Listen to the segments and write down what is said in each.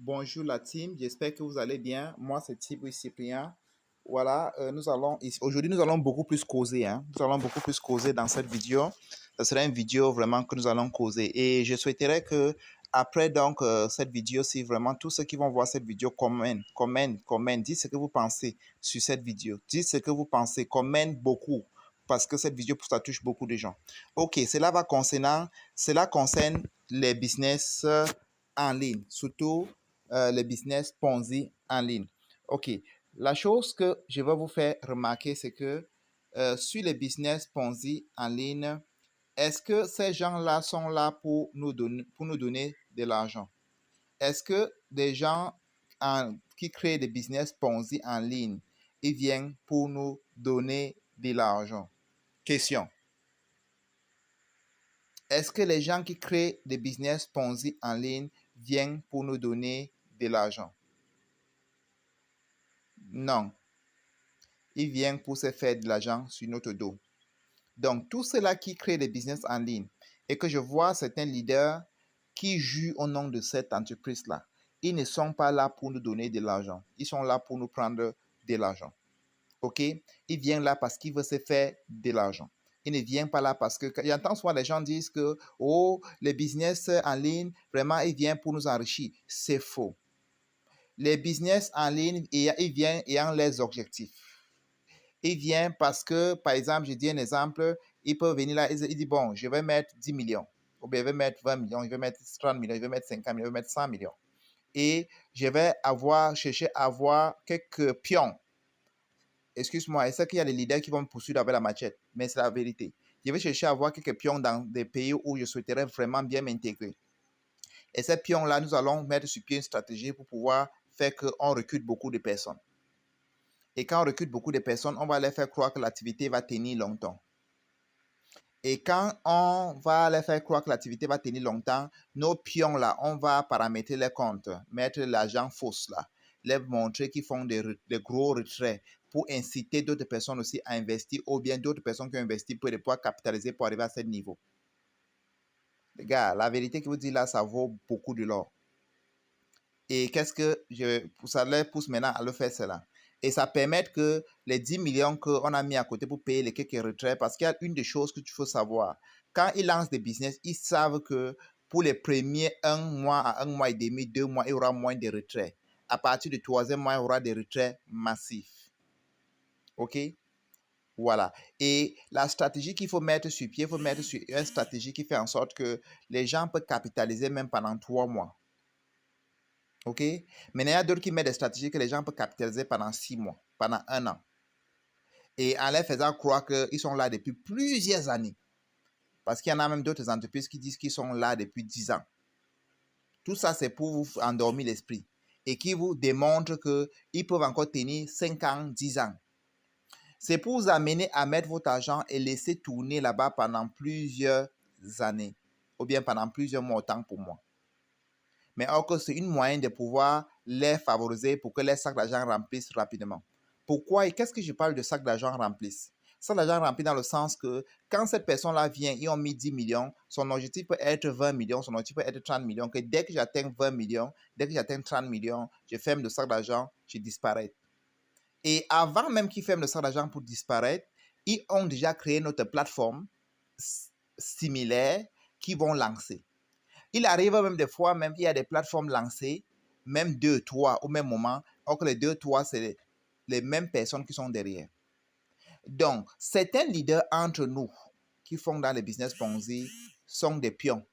Bonjour la team, j'espère que vous allez bien. Moi, c'est Thibaut Cyprien. Voilà, aujourd'hui, nous allons beaucoup plus causer. Nous allons beaucoup plus causer dans cette vidéo. Ce sera une vidéo vraiment que nous allons causer. Et je souhaiterais que, après cette vidéo, si vraiment tous ceux qui vont voir cette vidéo commentent, dites ce que vous pensez sur cette vidéo. Dites ce que vous pensez, commentent beaucoup. Parce que cette vidéo, ça touche beaucoup de gens. Ok, cela concerne les business en ligne, surtout les business Ponzi en ligne. OK. La chose que je vais vous faire remarquer, c'est que sur les business Ponzi en ligne, est-ce que ces gens-là sont là pour nous donner de l'argent? Est-ce que des gens qui créent des business Ponzi en ligne, ils viennent pour nous donner de l'argent? Question. Est-ce que les gens qui créent des business Ponzi en ligne viennent pour nous donner de l'argent? Non. Ils viennent pour se faire de l'argent sur notre dos. Donc, tout cela qui crée des business en ligne et que je vois certains leaders qui jouent au nom de cette entreprise-là, ils ne sont pas là pour nous donner de l'argent. Ils sont là pour nous prendre de l'argent. OK? Ils viennent là parce qu'ils veulent se faire de l'argent. Ils ne viennent pas là parce que j'entends souvent les gens disent que, oh, les business en ligne, vraiment, ils viennent pour nous enrichir. C'est faux. Les business en ligne, ils viennent ayant les objectifs. Il vient parce que, par exemple, je dis un exemple, il peut venir là, il dit, bon, je vais mettre 10 millions, ou bien je vais mettre 20 millions, je vais mettre 30 millions, je vais mettre 50 millions, je vais mettre 100 millions. Et je vais chercher à avoir quelques pions. Excuse-moi, et c'est qu'il y a des leaders qui vont me poursuivre avec la machette, mais c'est la vérité. Je vais chercher à avoir quelques pions dans des pays où je souhaiterais vraiment bien m'intégrer. Et ces pions-là, nous allons mettre sur pied une stratégie pour pouvoir faire qu'on recrute beaucoup de personnes. Et quand on recrute beaucoup de personnes, on va les faire croire que l'activité va tenir longtemps. Et quand on va les faire croire que l'activité va tenir longtemps, nos pions là, on va paramétrer les comptes, mettre l'argent fausse là, les montrer qu'ils font des gros retraits pour inciter d'autres personnes aussi à investir ou bien d'autres personnes qui ont investi pour pouvoir capitaliser pour arriver à ce niveau. Les gars, la vérité que vous dites là, ça vaut beaucoup de l'or. Et qu'est-ce que ça les pousse maintenant à le faire cela? Et ça permet que les 10 millions qu'on a mis à côté pour payer les quelques retraits, parce qu'il y a une des choses que tu faut savoir. Quand ils lancent des business, ils savent que pour les premiers 1 mois à 1 mois et demi, 2 mois, il y aura moins de retraits. À partir du troisième mois, il y aura des retraits massifs. OK? Voilà. Et la stratégie qu'il faut mettre sur pied, il faut mettre sur une stratégie qui fait en sorte que les gens peuvent capitaliser même pendant 3 mois. OK? Mais il y a d'autres qui mettent des stratégies que les gens peuvent capitaliser pendant 6 mois, pendant 1 an. Et en leur faisant croire qu'ils sont là depuis plusieurs années. Parce qu'il y en a même d'autres entreprises qui disent qu'ils sont là depuis 10 ans. Tout ça, c'est pour vous endormir l'esprit. Et qui vous démontre qu'ils peuvent encore tenir 5 ans, 10 ans. C'est pour vous amener à mettre votre argent et laisser tourner là-bas pendant plusieurs années. Ou bien pendant plusieurs mois, autant pour moi. Mais or que c'est une moyen de pouvoir les favoriser pour que les sacs d'argent remplissent rapidement. Pourquoi et qu'est-ce que je parle de sacs d'argent remplissent? Sacs d'argent remplis dans le sens que quand cette personne-là vient, ils ont mis 10 millions, son objectif peut être 20 millions, son objectif peut être 30 millions, que dès que j'atteins 20 millions, dès que j'atteins 30 millions, je ferme le sac d'argent, je disparais. Et avant même qu'ils ferment le sac d'argent pour disparaître, ils ont déjà créé notre plateforme similaire qu'ils vont lancer. Il arrive même des fois, même il y a des plateformes lancées, même 2, 3 au même moment, or que les 2, 3, c'est les mêmes personnes qui sont derrière. Donc, certains leaders entre nous qui font dans les business Ponzi sont des pions.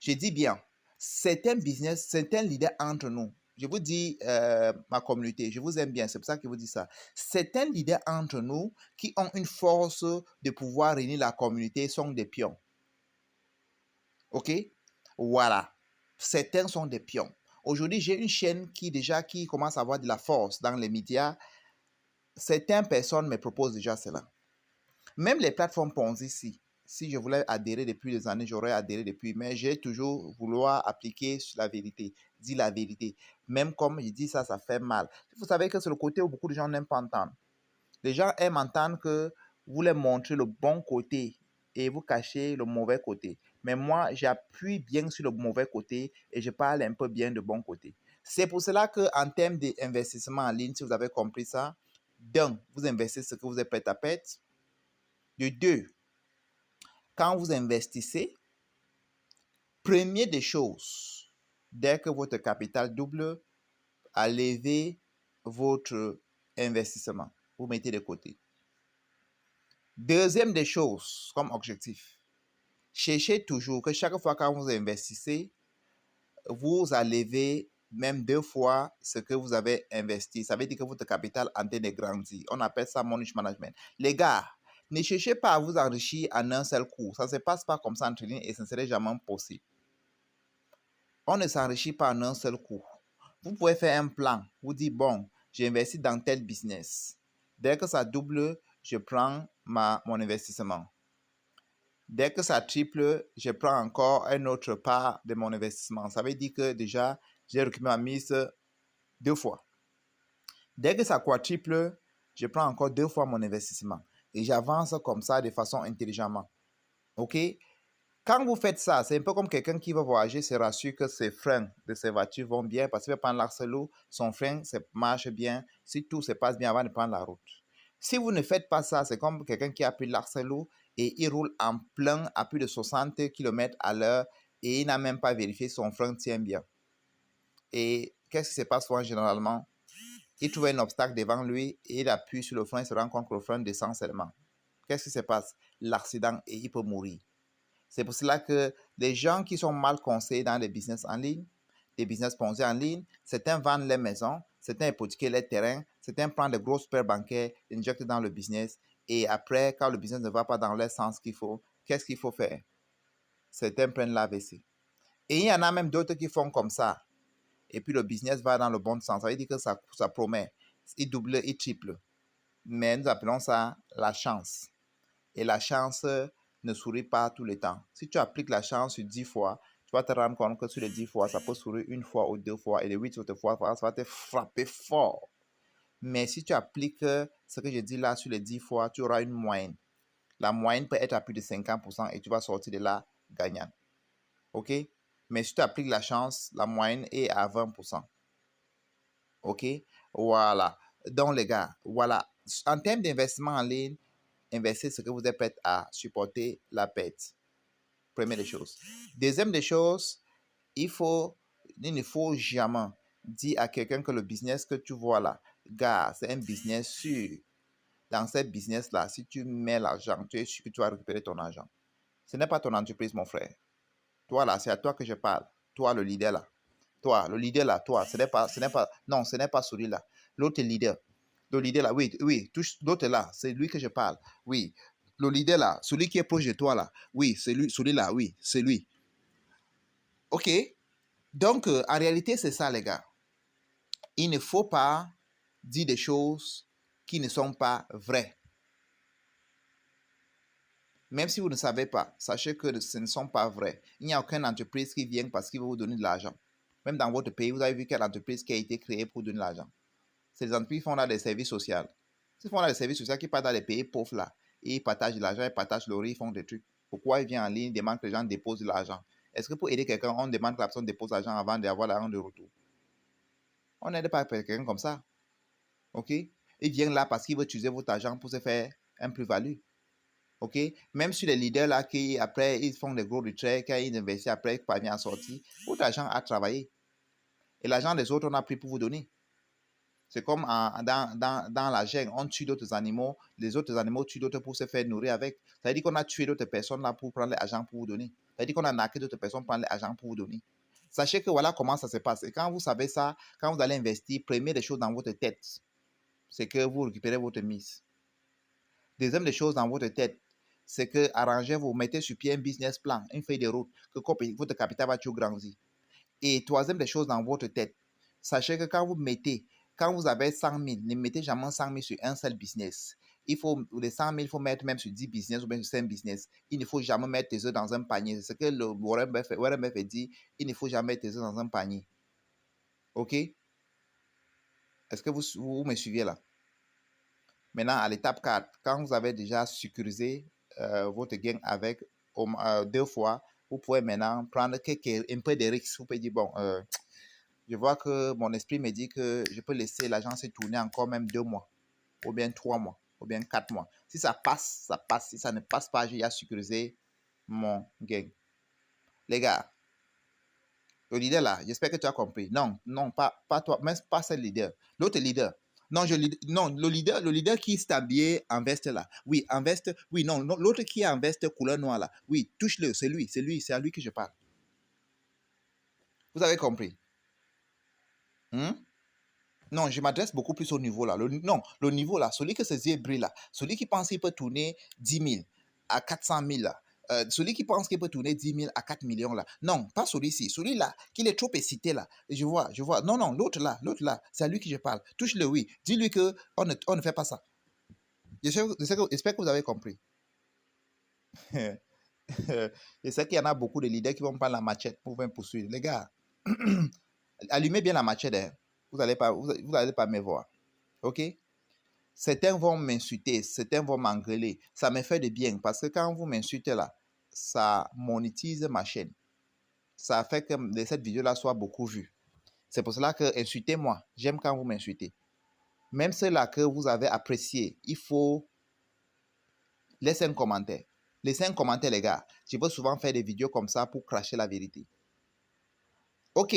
Je dis bien, certains leaders entre nous, je vous dis ma communauté, je vous aime bien, c'est pour ça que je vous dis ça. Certains leaders entre nous qui ont une force de pouvoir réunir la communauté sont des pions. OK? Voilà. Certains sont des pions. Aujourd'hui, j'ai une chaîne qui commence à avoir de la force dans les médias. Certaines personnes me proposent déjà cela. Même les plateformes Ponzi ici. Si je voulais adhérer depuis des années, j'aurais adhéré depuis. Mais j'ai toujours voulu appliquer sur la vérité, dire la vérité. Même comme je dis ça, ça fait mal. Vous savez que c'est le côté où beaucoup de gens n'aiment pas entendre. Les gens aiment entendre que vous leur montrez le bon côté et vous cachez le mauvais côté. Mais moi, j'appuie bien sur le mauvais côté et je parle un peu bien de bon côté. C'est pour cela qu'en termes d'investissement en ligne, si vous avez compris ça, d'un, vous investissez ce que vous êtes prêt à perdre. De deux, quand vous investissez, premier des choses, dès que votre capital double, enlevez votre investissement. Vous mettez de côté. Deuxième des choses, comme objectif, cherchez toujours que chaque fois que vous investissez, vous enlevez même 2 fois ce que vous avez investi. Ça veut dire que votre capital est en train de grandir. On appelle ça money management. Les gars, ne cherchez pas à vous enrichir en un seul coup. Ça ne se passe pas comme ça en trading et ce ne serait jamais possible. On ne s'enrichit pas en un seul coup. Vous pouvez faire un plan. Vous dites, bon, j'ai investi dans tel business. Dès que ça double, je prends mon investissement. Dès que ça triple, je prends encore une autre part de mon investissement. Ça veut dire que déjà, j'ai récupéré ma mise 2 fois. Dès que ça quadruple, je prends encore 2 fois mon investissement. Et j'avance comme ça de façon intelligemment. OK? Quand vous faites ça, c'est un peu comme quelqu'un qui va voyager, se rassure que ses freins de ses voitures vont bien parce qu'il va prendre l'accélo, son frein marche bien, si tout se passe bien avant de prendre la route. Si vous ne faites pas ça, c'est comme quelqu'un qui a pris l'accélo et il roule en plein à plus de 60 km à l'heure et il n'a même pas vérifié si son frein tient bien. Et qu'est-ce qui se passe souvent généralement? Il trouve un obstacle devant lui et il appuie sur le frein et se rend compte que le frein descend seulement. Qu'est-ce qui se passe? L'accident et il peut mourir. C'est pour cela que les gens qui sont mal conseillés dans les business en ligne, des business Ponzi en ligne, certains vendent les maisons, certains hypothéquent les terrains, certains prennent de gros super bancaires, injectent dans le business et après, quand le business ne va pas dans le sens qu'il faut, qu'est-ce qu'il faut faire? Certains prennent l'AVC. Et il y en a même d'autres qui font comme ça. Et puis le business va dans le bon sens. Ça veut dire que ça promet. Il double, il triple. Mais nous appelons ça la chance. Et la chance ne sourit pas tout le temps. Si tu appliques la chance sur 10 fois, tu vas te rendre compte que sur les 10 fois, ça peut sourire 1 fois ou 2 fois. Et les 8 autres fois, ça va te frapper fort. Mais si tu appliques ce que je dis là sur les 10 fois, tu auras une moyenne. La moyenne peut être à plus de 50% et tu vas sortir de là gagnant. OK? Mais si tu appliques la chance, la moyenne est à 20%. OK? Voilà. Donc, les gars, voilà. En termes d'investissement en ligne, investissez ce que vous êtes prêt à supporter la perte. Première des choses. Deuxième des choses, il ne faut jamais dire à quelqu'un que le business que tu vois là, gars, c'est un business sûr. Dans ce business-là, si tu mets l'argent, tu es sûr que tu vas récupérer ton argent. Ce n'est pas ton entreprise, mon frère. Toi là, c'est à toi que je parle. Toi, le leader là. Toi, le leader là, toi, ce n'est pas, non, ce n'est pas celui-là. L'autre leader. Le leader là, oui, l'autre là, c'est lui que je parle. Oui, le leader là, celui qui est proche de toi là, oui, c'est lui, celui-là, oui, c'est lui. OK? Donc, en réalité, c'est ça, les gars. Il ne faut pas dire des choses qui ne sont pas vraies. Même si vous ne savez pas, sachez que ce ne sont pas vrais. Il n'y a aucune entreprise qui vient parce qu'il veut vous donner de l'argent. Même dans votre pays, vous avez vu quelle entreprise qui a été créée pour donner de l'argent. C'est les entreprises qui font là des services sociaux. Ils font là des services sociaux qui partent dans les pays pauvres là. Et ils partagent de l'argent, ils partagent le riz, ils font des trucs. Pourquoi ils viennent en ligne, ils demandent que les gens déposent de l'argent? Est-ce que pour aider quelqu'un, on demande que la personne dépose l'argent avant d'avoir l'argent de retour? On n'aide pas quelqu'un comme ça. OK? Ils viennent là parce qu'ils veulent utiliser votre argent pour se faire un plus-value. OK? Même sur les leaders là qui, après, ils font des gros retraits, quand ils investissent, après, ils parviennent à sortir, votre argent a travaillé. Et l'argent des autres, on a pris pour vous donner. C'est comme dans la jungle, on tue d'autres animaux, les autres animaux tuent d'autres pour se faire nourrir avec. Ça veut dire qu'on a tué d'autres personnes là pour prendre l'argent pour vous donner. Ça veut dire qu'on a naqué d'autres personnes pour prendre l'argent pour vous donner. Sachez que voilà comment ça se passe. Et quand vous savez ça, quand vous allez investir, première des choses dans votre tête, c'est que vous récupérez votre mise. Deuxième des choses dans votre tête, c'est que arrangez-vous, mettez sur pied un business plan, une feuille de route, que votre capital va toujours grandir. Et troisième des choses dans votre tête, sachez que quand vous avez 100 000, ne mettez jamais 100 000 sur un seul business. Les 100 000, il faut mettre même sur 10 business ou bien sur 5 business. Il ne faut jamais mettre tes œufs dans un panier. C'est ce que le Warren Buffett dit, il ne faut jamais mettre tes œufs dans un panier. OK? Est-ce que vous me suivez là? Maintenant, à l'étape 4, quand vous avez déjà sécurisé votre gain avec 2 fois, vous pouvez maintenant prendre un peu de risques. Vous pouvez dire, bon, je vois que mon esprit me dit que je peux laisser l'agence tourner encore même 2 mois, ou bien 3 mois, ou bien 4 mois. Si ça passe, ça passe. Si ça ne passe pas, j'ai à sécuriser mon gain. Les gars, le leader là, j'espère que tu as compris. Non, non, pas toi, même pas ce leader. L'autre leader. Non, non, le leader qui est habillé en veste là. Oui, en veste. Oui, non, l'autre qui est en veste couleur noire là. Oui, touche-le, c'est lui, c'est à lui que je parle. Vous avez compris? Non, je m'adresse beaucoup plus au niveau là. Non, le niveau là, celui que ses yeux brillent là, celui qui pense qu'il peut tourner 10 000 à 400 000 là, celui qui pense qu'il peut tourner 10 000 à 4 millions là. Non, pas celui-ci. Celui-là, qu'il est trop excité là. Je vois. Non, non, l'autre là, c'est à lui que je parle. Touche-le, oui. Dis-lui qu'on ne fait pas ça. J'espère que vous avez compris. Je sais qu'il y en a beaucoup de leaders qui vont prendre la machette pour me poursuivre. Les gars, allumez bien la machette. Hein. Vous n'allez pas me voir. OK? Certains vont m'insulter, certains vont m'engueuler. Ça me fait de bien parce que quand vous m'insultez là, ça monétise ma chaîne. Ça fait que cette vidéo-là soit beaucoup vue. C'est pour cela que insultez-moi. J'aime quand vous m'insultez. Même ceux-là que vous avez apprécié, il faut laisser un commentaire. Laissez un commentaire, les gars. Je peux souvent faire des vidéos comme ça pour cracher la vérité. OK?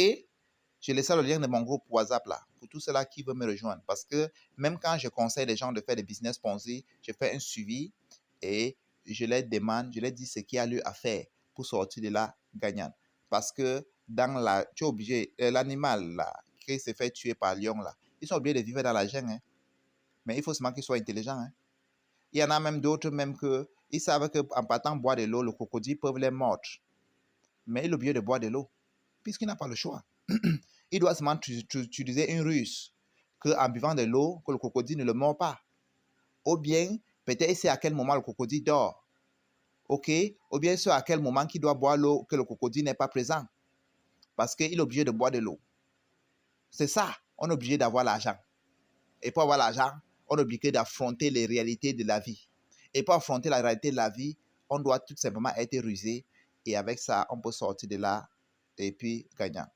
Je laisse le lien de mon groupe WhatsApp là, pour tous ceux-là qui veulent me rejoindre. Parce que même quand je conseille les gens de faire des business Ponzi, je fais un suivi et je leur demande, je leur dis ce qu'il y a lieu à faire pour sortir de là gagnant. Parce que tu es obligé, l'animal là, qui se fait tuer par lion là, ils sont obligés de vivre dans la jungle. Hein. Mais il faut seulement qu'ils soient intelligents. Hein. Il y en a même d'autres, même que ils savent qu'en partant boire de l'eau, le crocodile peut les mordre. Mais il est obligé de boire de l'eau, puisqu'il n'a pas le choix. Il doit seulement utiliser une ruse qu'en buvant de l'eau, que le crocodile ne le mord pas. Ou bien, peut-être c'est à quel moment le crocodile dort. OK? Ou bien c'est à quel moment qu'il doit boire l'eau que le crocodile n'est pas présent. Parce qu'il est obligé de boire de l'eau. C'est ça. On est obligé d'avoir l'argent. Et pour avoir l'argent, on est obligé d'affronter les réalités de la vie. Et pour affronter la réalité de la vie, on doit tout simplement être rusé. Et avec ça, on peut sortir de là et puis gagnant.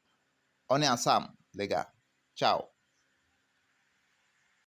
On est ensemble, les gars. Ciao.